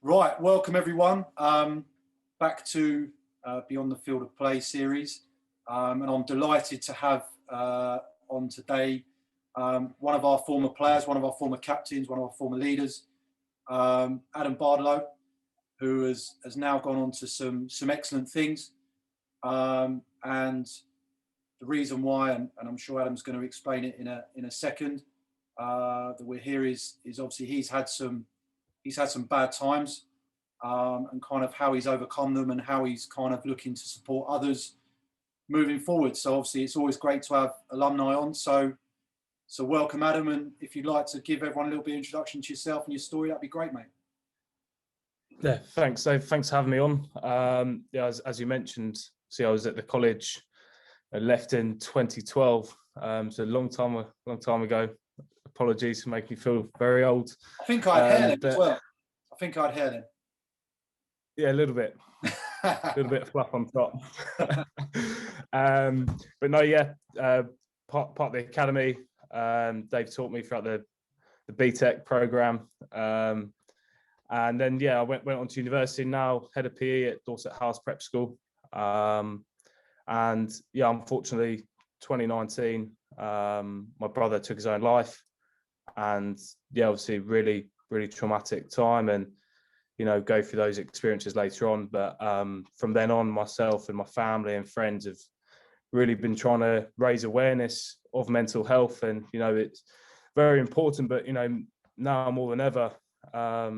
Right, welcome everyone back to Beyond the Field of Play series, and I'm delighted to have on today one of our former players, one of our former captains, one of our former leaders, Adam Bardouleau, who has now gone on to some excellent things, and the reason why, and I'm sure Adam's going to explain it in a second, that we're here is obviously he's had some bad times, and kind of how he's overcome them and how he's kind of looking to support others moving forward. So obviously it's always great to have alumni on. So welcome, Adam. And if you'd like to give everyone a little bit of introduction to yourself and your story, that'd be great, mate. Yeah, thanks, Dave. Thanks for having me on. Yeah, as you mentioned, I was at the college. I left in 2012, so a long time ago. Apologies for making me feel very old. I think I had hair then as well. I think I'd hair then. Yeah, a little bit of fluff on top. But no, yeah, part of the academy. Dave taught me throughout the BTEC program, and then I went on to university. Now head of PE at Dorset House Prep School, and unfortunately, 2019, my brother took his own life. And obviously really traumatic time, and go through those experiences later on. But from then on, myself and my family and friends have really been trying to raise awareness of mental health, and it's very important, but now more than ever. How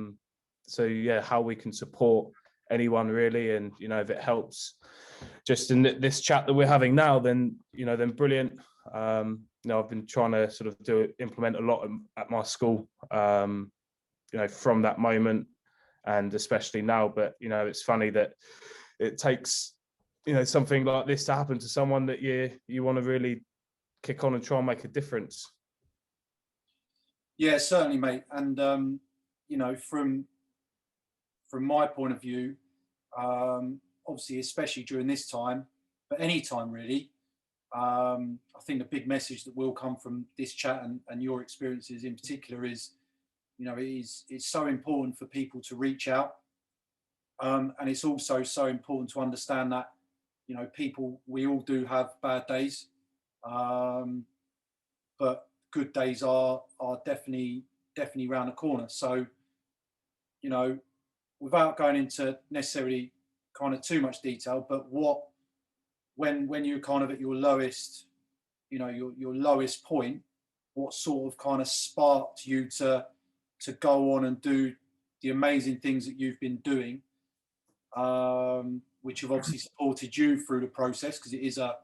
we can support anyone really, and if it helps just in this chat that we're having now, then then brilliant. I've been trying to sort of implement a lot at my school, from that moment, and especially now. But it's funny that it takes something like this to happen to someone that you want to really kick on and try and make a difference. Yeah, certainly, mate. And from my point of view, obviously, especially during this time, but any time really. I think the big message that will come from this chat and your experiences in particular is, it's so important for people to reach out. And it's also so important to understand that, we all do have bad days. But good days are definitely around the corner. So, without going into necessarily kind of too much detail, but when you're kind of at your lowest, your lowest point, what sort of kind of sparked you to go on and do the amazing things that you've been doing, which have obviously supported you through the process, because it is a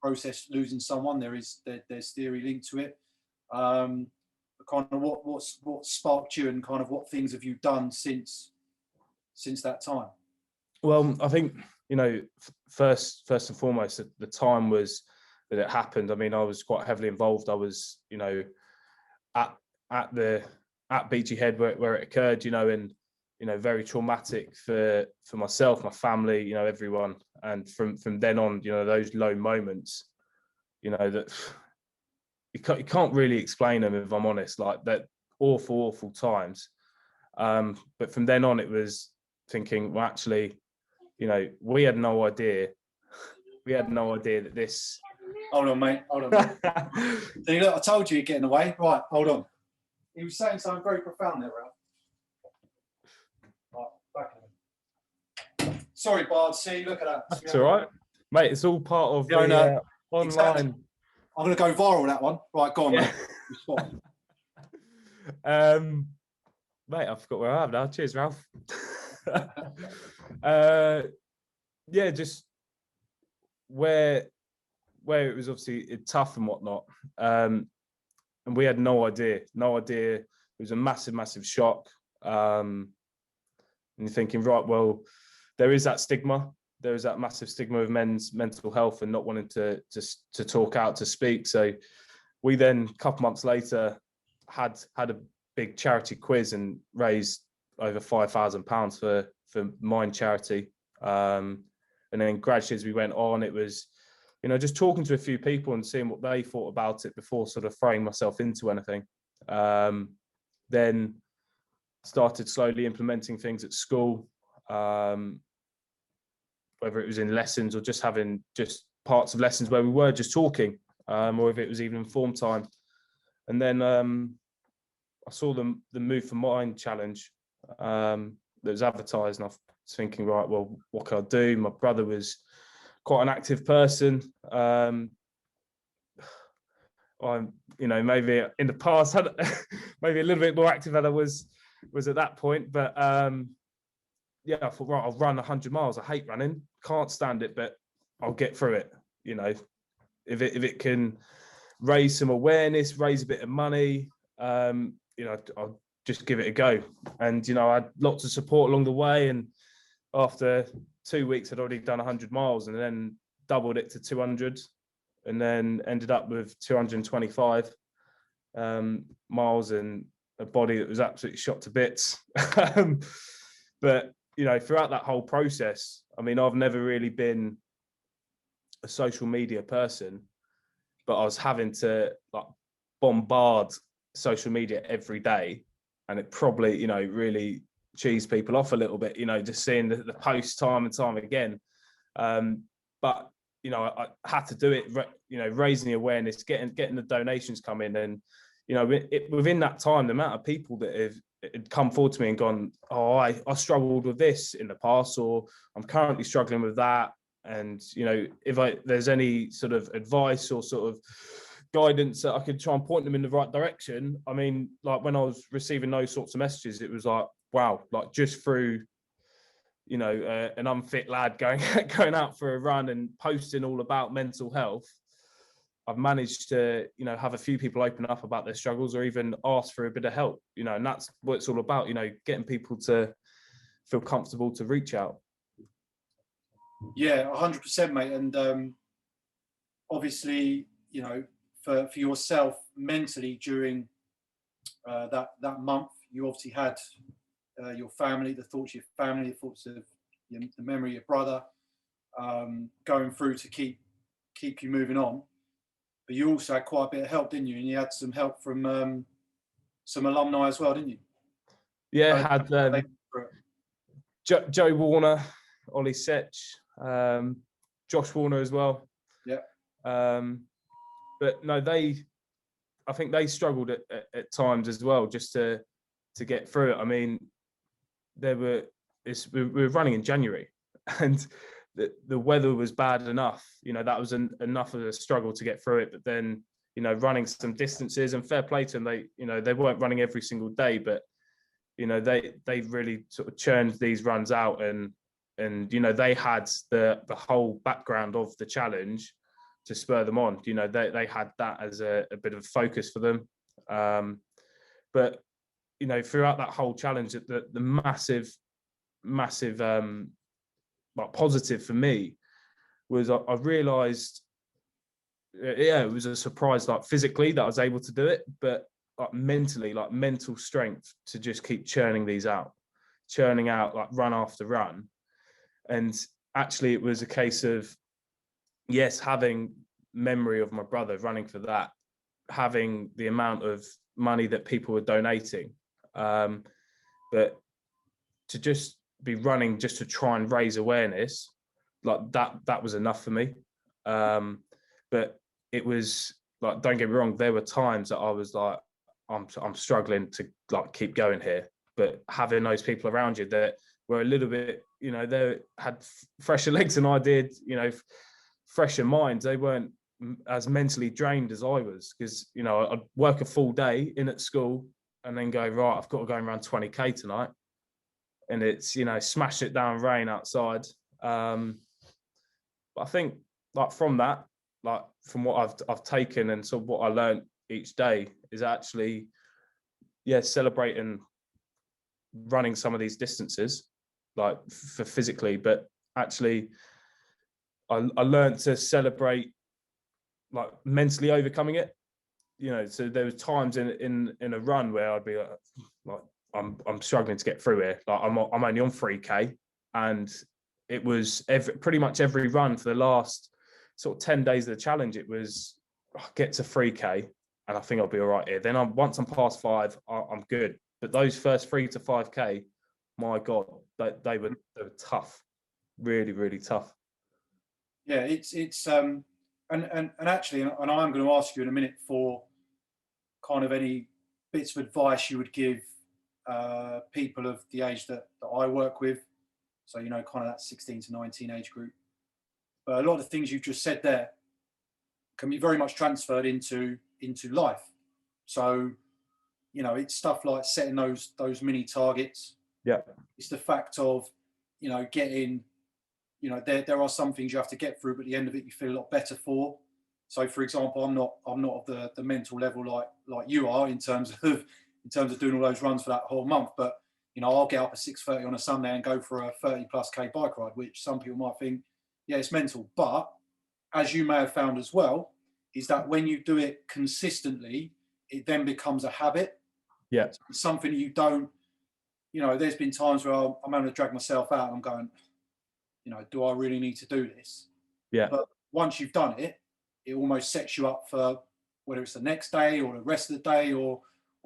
process losing someone. There's theory linked to it. Kind of what sparked you, and kind of what things have you done since that time? Well, I think first and foremost, the time was that it happened. I mean, I was quite heavily involved. I was, at Beachy Head where it occurred, and very traumatic for myself, my family, everyone. And from then on, those low moments, that you can't really explain them, if I'm honest, like that awful times. But from then on, it was thinking, well, actually, we had no idea. We had no idea that this. Hold on, mate. See, look, I told you you're getting away. Right, hold on. He was saying something very profound there, Ralph. Right, back. Sorry, Bard. See, look at that. That's all right, mate. It's all part of the online. Exactly. I'm going to go viral, that one. Right, go on, mate. Mate, I forgot where I am now. Cheers, Ralph. Just where it was obviously tough and whatnot, and we had no idea. It was a massive shock, and you're thinking, right, well, there is that stigma. There is that massive stigma of men's mental health and not wanting to talk out, to speak. So we then, a couple months later, had a big charity quiz and raised over £5,000 for Mind charity. And then gradually as we went on, it was, just talking to a few people and seeing what they thought about it before sort of throwing myself into anything. Then started slowly implementing things at school, whether it was in lessons or just having just parts of lessons where we were just talking, or if it was even form time. And then I saw the Move for Mind challenge that was advertised, and I was thinking, right, well, what can I do? My brother was quite an active person. I'm, maybe in the past, maybe a little bit more active than I was at that point. But yeah, I thought, right, I'll run 100 miles. I hate running, can't stand it, but I'll get through it. If it can raise some awareness, raise a bit of money, I'll just give it a go. And I had lots of support along the way. And after 2 weeks, I'd already done 100 miles, and then doubled it to 200, and then ended up with 225 miles and a body that was absolutely shot to bits. But throughout that whole process, I mean, I've never really been a social media person, but I was having to bombard social media every day, and it probably really cheesed people off a little bit, just seeing the posts time and time again. But I had to do it, raising the awareness, getting the donations come in, and within that time, the amount of people that had come forward to me and gone, oh, I struggled with this in the past, or I'm currently struggling with that. And if there's any sort of advice or sort of guidance that I could try and point them in the right direction. I mean, when I was receiving those sorts of messages, it was like, wow, just through an unfit lad going out for a run and posting all about mental health, I've managed to have a few people open up about their struggles, or even ask for a bit of help, and that's what it's all about, getting people to feel comfortable to reach out. Yeah, 100%, mate. And obviously, for yourself mentally during that month, you obviously had your family, the thoughts of your family, the thoughts of the memory of your brother, going through to keep you moving on. But you also had quite a bit of help, didn't you? And you had some help from some alumni as well, didn't you? Yeah, had Joe Warner, Ollie Setch, Josh Warner as well. Yeah. But no, I think they struggled at times as well, just to get through it. I mean, we were running in January, and the weather was bad enough. That was enough of a struggle to get through it. But then, running some distances, and fair play to them, they weren't running every single day, but they really sort of churned these runs out, and they had the whole background of the challenge to spur them on. They had that as a bit of focus for them. But throughout that whole challenge, the massive positive for me was I realized, it was a surprise, physically, that I was able to do it, but mentally, mental strength to just keep churning out run after run. And actually, it was a case of, yes, having memory of my brother running for that, having the amount of money that people were donating, but to just be running just to try and raise awareness, that was enough for me. But it was don't get me wrong, there were times that I was like, I'm struggling to keep going here. But having those people around you that were a little bit, they had fresher legs than I did, fresher minds, they weren't as mentally drained as I was, because I'd work a full day in at school and then go, right, I've got to go around 20k tonight, and it's smash it down rain outside. But I think from that, from what I've taken and sort of what I learned each day, is actually celebrating running some of these distances for physically, but actually I learned to celebrate mentally overcoming it. So there was times in a run where I'd be like I'm struggling to get through here. I'm only on 3k, and it was pretty much every run for the last sort of 10 days of the challenge. It was get to 3k, and I think I'll be all right here. Then once I'm past 5, I'm good. But those first 3 to 5K, my God, they were tough, really, really tough. Yeah, it's and actually, and I'm going to ask you in a minute for kind of any bits of advice you would give people of the age that I work with. So, you know, kind of that 16 to 19 age group. But a lot of the things you've just said there can be very much transferred into life. So, you know, it's stuff like setting those mini targets. Yeah. It's the fact of, you know, getting, you know, there are some things you have to get through, but at the end of it, you feel a lot better for. So, for example, I'm not of the mental level like you are in terms of doing all those runs for that whole month. But, you know, I'll get up at 6:30 on a Sunday and go for a 30+ K bike ride, which some people might think, yeah, it's mental. But as you may have found as well, is that when you do it consistently, it then becomes a habit. Yeah. So it's something you don't, you know, there's been times where I'm having to drag myself out and I'm going, you know, do I really need to do this? Yeah. But once you've done it, it almost sets you up for whether it's the next day or the rest of the day or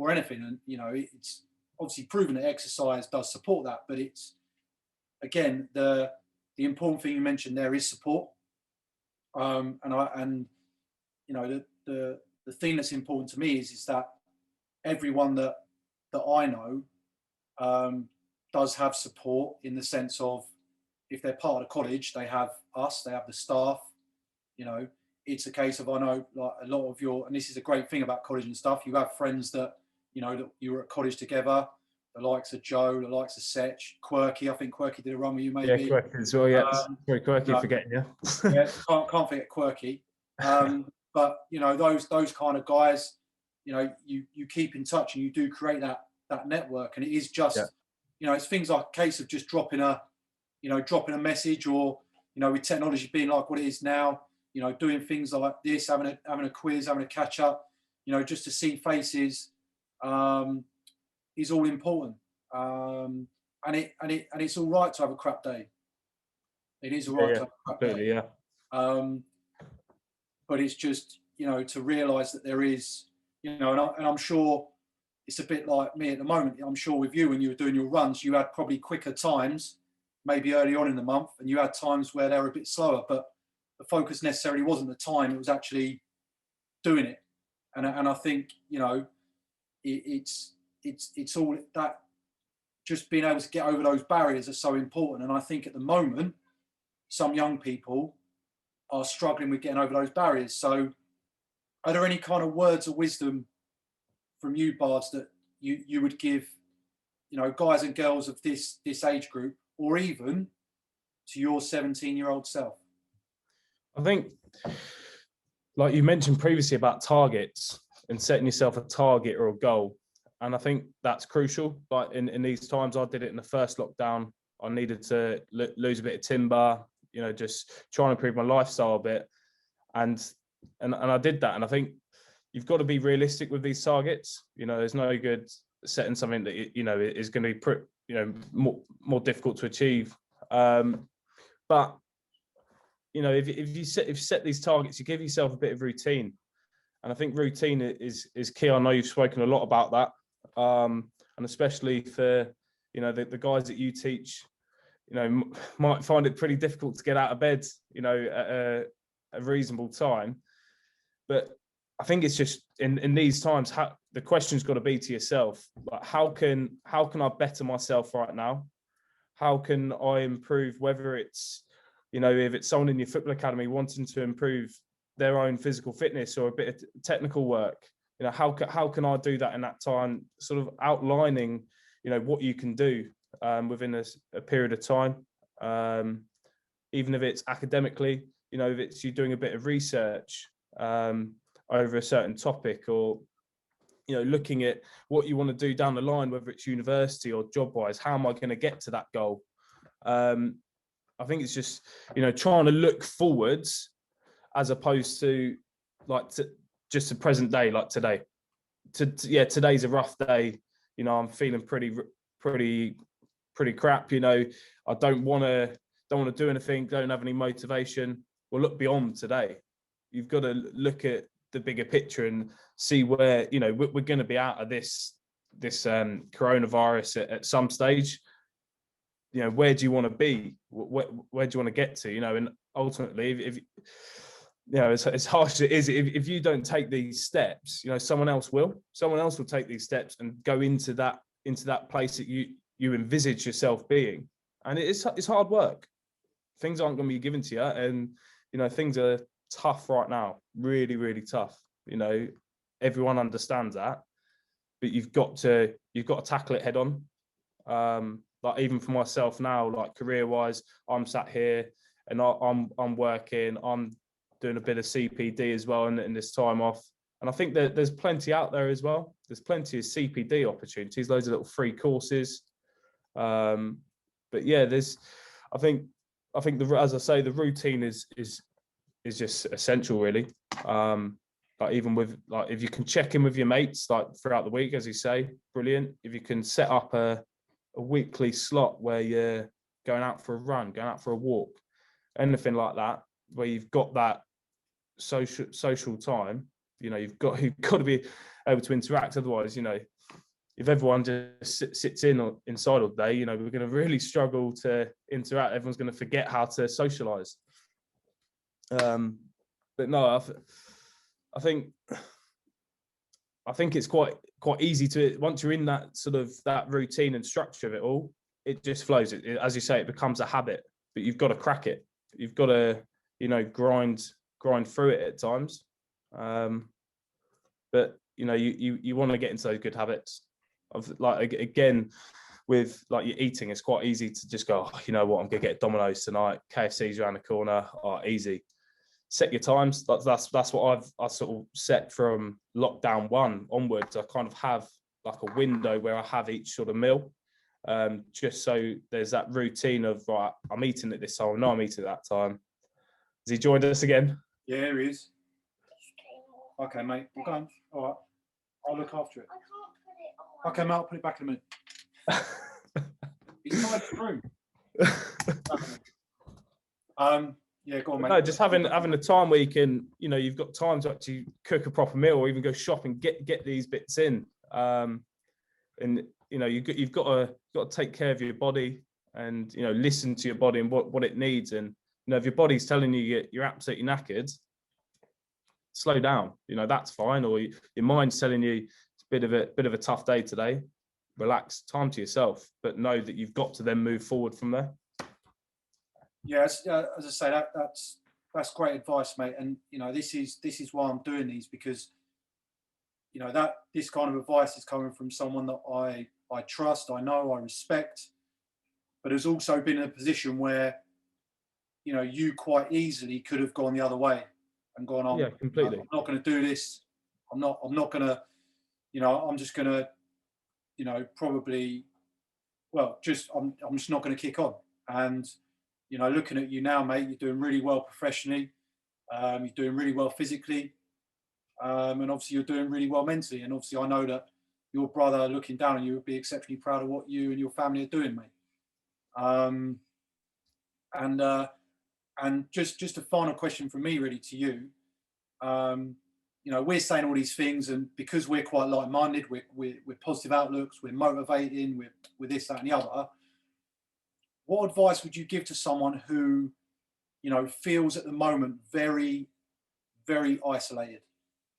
anything. And, you know, it's obviously proven that exercise does support that. But it's, again, the important thing you mentioned there is support. And you know, the thing that's important to me is that everyone that I know does have support, in the sense of, if they're part of the college, they have us, they have the staff. You know, it's a case of, I know, like, a lot of and this is a great thing about college and stuff, you have friends that, you know, that you were at college together, the likes of Joe, the likes of Setch, Quirky. I think Quirky did a run with you, maybe. Yeah, Quirky as well, yeah. Sorry, Quirky, no, forgetting you. yeah, can't forget Quirky. But, you know, those kind of guys, you know, you keep in touch and you do create that network. And it is just, you know, it's things like a case of just dropping a message, or, you know, with technology being like what it is now, you know, doing things like this, having a quiz, having a catch up, you know, just to see faces, is all important. And it's all right to have a crap day. It is all right to have a crap day. Yeah. But it's just, you know, to realise that there is, you know, and I'm sure it's a bit like me at the moment. I'm sure with you, when you were doing your runs, you had probably quicker times, maybe early on in the month, and you had times where they were a bit slower, but the focus necessarily wasn't the time, it was actually doing it. And I think, you know, it's all that, just being able to get over those barriers are so important. And I think at the moment, some young people are struggling with getting over those barriers. So are there any kind of words of wisdom from you, Bards, that you would give, you know, guys and girls of this age group, or even to your 17-year-old self? I think, like you mentioned previously about targets and setting yourself a target or a goal, and I think that's crucial. Like in these times, I did it in the first lockdown. I needed to lose a bit of timber, you know, just trying to improve my lifestyle a bit, and I did that. And I think you've got to be realistic with these targets. You know, there's no good setting something that, you know, is going to be you know, more difficult to achieve. But you know, if you set these targets, you give yourself a bit of routine, and I think routine is key. I know you've spoken a lot about that, and especially for, you know, the guys that you teach, you know, might find it pretty difficult to get out of bed, you know, at a reasonable time. But I think it's just in these times, the question's got to be to yourself, like, how can I better myself right now? How can I improve? Whether it's, you know, if it's someone in your football academy wanting to improve their own physical fitness or a bit of technical work, you know, how can I do that in that time? Sort of outlining, you know, what you can do within a period of time, even if it's academically, you know, if it's you doing a bit of research over a certain topic, or, you know, looking at what you want to do down the line, whether it's university or job wise. How am I going to get to that goal? I think it's just, you know, trying to look forwards as opposed to just the present day, like today. Today's a rough day. You know, I'm feeling pretty crap. You know, I don't want to do anything. Don't have any motivation. Well, look beyond today. You've got to look at the bigger picture and see where, you know, we're going to be out of this this coronavirus at some stage, you know, where do you want to be? Where do you want to get to? You know, and ultimately, if you know, as harsh as it is, if you don't take these steps, you know, someone else will. Someone else will take these steps and go into that place that you envisage yourself being. And it's hard work. Things aren't going to be given to you, and you know, things are tough right now. Really, really tough. You know, everyone understands that, but you've got to tackle it head on. Like even for myself now, like career-wise, I'm sat here and I'm working. I'm doing a bit of CPD as well in this time off. And I think that there's plenty out there as well. There's plenty of CPD opportunities, loads of little free courses. But yeah, I think as I say, the routine is just essential, really. Like even with, like, if you can check in with your mates like throughout the week, as you say, brilliant. If you can set up a weekly slot where you're going out for a run, going out for a walk, anything like that, where you've got that social time, you know, you've got to be able to interact. Otherwise, you know, if everyone just sits inside all day, you know, we're going to really struggle to interact. Everyone's going to forget how to socialize. But no, I think it's quite easy to, once you're in that sort of that routine and structure of it all, it just flows. As you say, it becomes a habit. But you've got to crack it. You've got to, you know, grind through it at times. But you know, you want to get into those good habits. Of, like, again, with like your eating, it's quite easy to just go, oh, you know what, I'm gonna get Domino's tonight. KFC's around the corner. Oh, easy. Set your times. That's what I sort of set from lockdown 1 onwards. I kind of have like a window where I have each sort of meal, just so there's that routine of, right, I'm eating at this time. No, I'm eating at that time. Has he joined us again? Yeah, here he is. Okay, mate. We'll go on. All right. I'll look after it. I can't put it on. Okay, mate. I'll put it back in a minute. He's tied the room. Yeah, go on, mate. No, just having a time where you can, you know, you've got time to actually cook a proper meal, or even go shop and get these bits in. And you know, you've got to take care of your body, and you know, listen to your body and what it needs. And you know, if your body's telling you you're absolutely knackered, slow down. You know, that's fine. Or your mind's telling you it's a bit of a tough day today. Relax, time to yourself, but know that you've got to then move forward from there. Yeah, as I say, that's great advice, mate. And you know, this is why I'm doing these, because you know that this kind of advice is coming from someone that I trust, I know, I respect, but has also been in a position where, you know, you quite easily could have gone the other way and gone on. Yeah, completely. I'm not going to do this. I'm not going to, you know, I'm just going to, you know, probably, well, I'm just not going to kick on. And you know, looking at you now, mate, you're doing really well professionally. You're doing really well physically. And obviously you're doing really well mentally. And obviously I know that your brother, looking down on you, would be exceptionally proud of what you and your family are doing, mate. And just a final question from me, really, to you. You know, we're saying all these things, and because we're quite like-minded, we're positive outlooks, we're motivating, we're this, that, and the other. What advice would you give to someone who, you know, feels at the moment very, very isolated?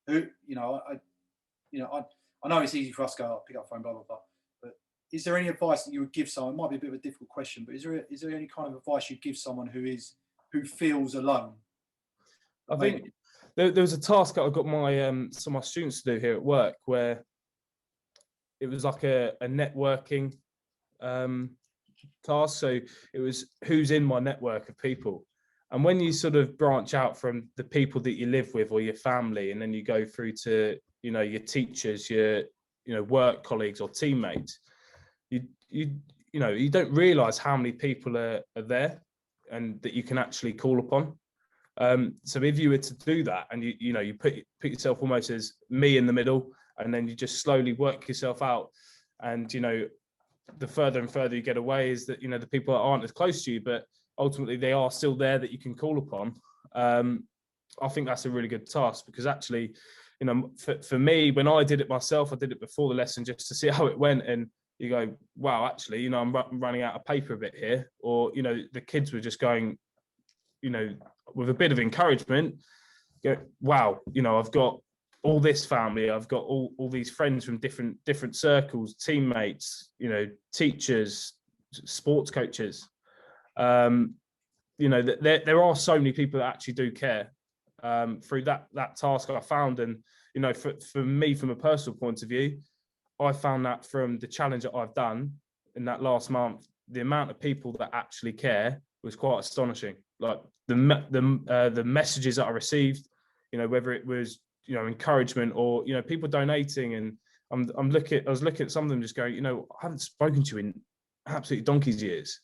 Who, you know, I know it's easy for us to go, oh, pick up the phone, blah, blah, blah. But is there any advice that you would give someone? It might be a bit of a difficult question, but is there any kind of advice you'd give someone who feels alone? I think there was a task that I got some of my students to do here at work, where it was like a networking task. So it was, who's in my network of people. And when you sort of branch out from the people that you live with or your family, and then you go through to, you know, your teachers, your, you know, work colleagues or teammates, you know, you don't realize how many people are there and that you can actually call upon. So if you were to do that, and you know, you put yourself almost as me in the middle, and then you just slowly work yourself out, and you know, the further and further you get away is that, you know, the people that aren't as close to you, but ultimately they are still there that you can call upon. I think that's a really good task, because actually you know, for me, when I did it myself, I did it before the lesson just to see how it went. And you go, wow, actually, you know, I'm running out of paper a bit here. Or, you know, the kids were just going, you know, with a bit of encouragement, go, wow, you know, I've got all this family, I've got all these friends from different circles, teammates, you know, teachers, sports coaches. You know, there are so many people that actually do care through that task I found. And, you know, for me, from a personal point of view, I found that from the challenge that I've done in that last month, the amount of people that actually care was quite astonishing. Like the messages that I received, you know, whether it was, you know, encouragement or, you know, people donating. And I was looking at some of them just going, you know, I haven't spoken to you in absolutely donkey's years,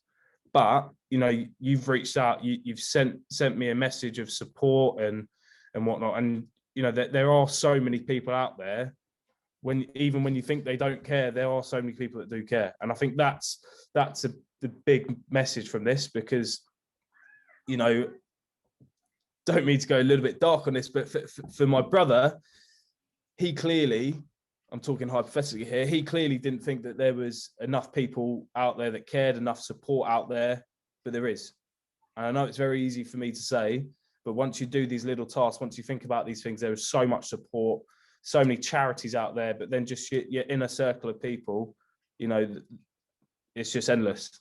but, you know, you've reached out, you've sent me a message of support and whatnot. And, you know, there are so many people out there, even when you think they don't care, there are so many people that do care. And I think that's the big message from this, because, you know, don't mean to go a little bit dark on this, but for my brother, he clearly, I'm talking hypothetically here, he clearly didn't think that there was enough people out there that cared, enough support out there, but there is. And I know it's very easy for me to say, but once you do these little tasks, once you think about these things, there is so much support, so many charities out there, but then just your inner circle of people, you know, it's just endless.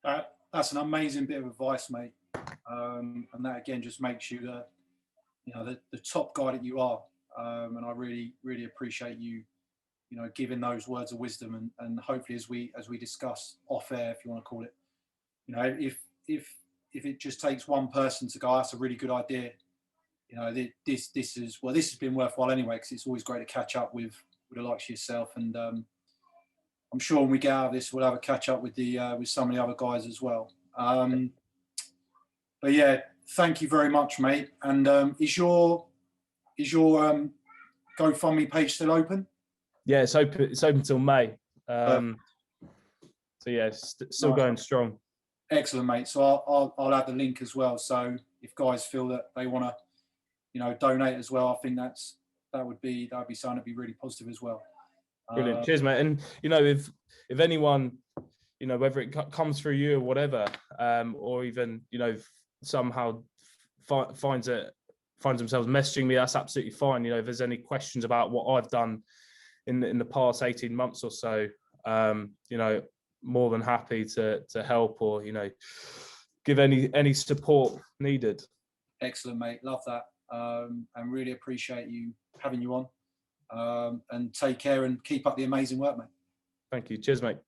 That's an amazing bit of advice, mate. And that again just makes you the top guy that you are. And I really, really appreciate you, you know, giving those words of wisdom. And hopefully, as we discuss off air, if you want to call it, you know, if it just takes one person to go, that's a really good idea. You know, this has been worthwhile anyway, because it's always great to catch up with the likes of yourself. And I'm sure when we get out of this, we'll have a catch up with with some of the other guys as well. But yeah, thank you very much, mate. And is your GoFundMe page still open? Yeah, it's open. It's open till May. So yeah, still going strong. Excellent, mate. So I'll add the link as well. So if guys feel that they want to, you know, donate as well, I think that would be something to be really positive as well. Brilliant. Cheers, mate. And, you know, if anyone, you know, whether it comes through you or whatever, or even, you know, somehow finds themselves messaging me, that's absolutely fine. You know, if there's any questions about what I've done in the past 18 months or so, you know, more than happy to help, or, you know, give any support needed. Excellent, mate. Love that. And really appreciate you having you on. And take care and keep up the amazing work, mate. Thank you. Cheers, mate.